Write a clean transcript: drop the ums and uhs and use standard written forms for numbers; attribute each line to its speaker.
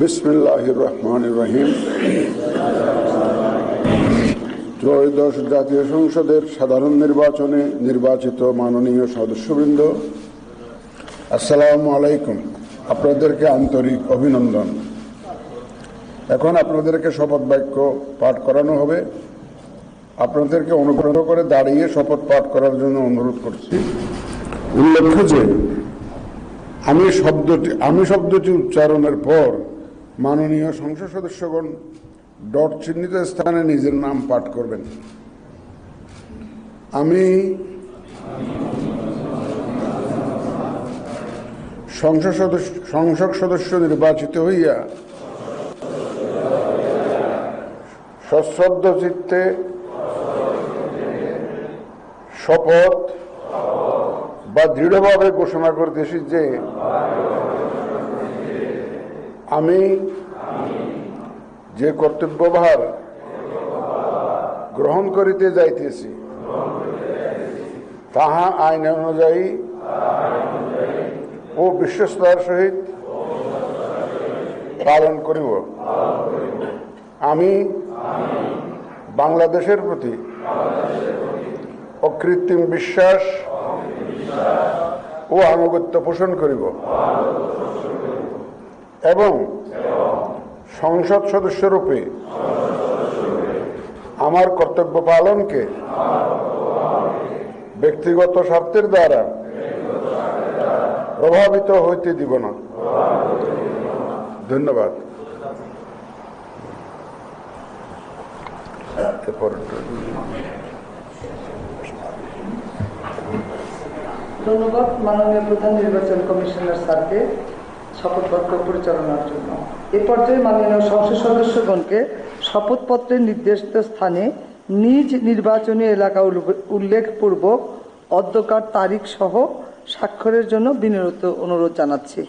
Speaker 1: বিসমিল্লাহির রহমানির রহিম। ত্রয়োদশ জাতীয় সংসদের সাধারণ নির্বাচনে নির্বাচিত মাননীয় সদস্যবৃন্দ, আসসালামু আলাইকুম। আপনাদেরকে আন্তরিক অভিনন্দন। এখন আপনাদেরকে শপথ বাক্য পাঠ করানো হবে। আপনাদেরকে অনুগ্রহ করে দাঁড়িয়ে শপথ পাঠ করার জন্য অনুরোধ করছি। উল্লেখ্য যে আমি শব্দটি উচ্চারণের পর মাননীয় সংসদ সদস্যগণ ডট চিহ্নিত স্থানে নিজের নাম পাঠ করবেন। আমি সংসদ সদস্য নির্বাচিত হইয়া সশ্রদ্ধ চিত্তে শপথ বা দৃঢ়ভাবে ঘোষণা করতেছি যে আমি যে কর্তব্যভার গ্রহণ করিতে যাইতেছি তাহা আইন অনুযায়ী ও বিশ্বস্ততার সহিত পালন করিব। আমি বাংলাদেশের প্রতি অকৃত্রিম বিশ্বাস ও আনুগত্য পোষণ করিব এবং সংসদ সদস্যরূপে আমার কর্তব্য পালনকে ব্যক্তিগত স্বার্থের দ্বারা প্রভাবিত হইতে দিব না। ধন্যবাদ।
Speaker 2: ধন্যবাদ মাননীয় প্রধান নির্বাচন কমিশনার স্যারকে শপথ বাক্য পরিচালনার জন্য। এ পর্যায়ে মাননীয় সংসদ সদস্যগণকে শপথপত্রের নির্দেশিত স্থানে নিজ নির্বাচনী এলাকা উল্লেখপূর্বক অধ্যকার তারিখ সহ স্বাক্ষরের জন্য বিনীত অনুরোধ জানাচ্ছি।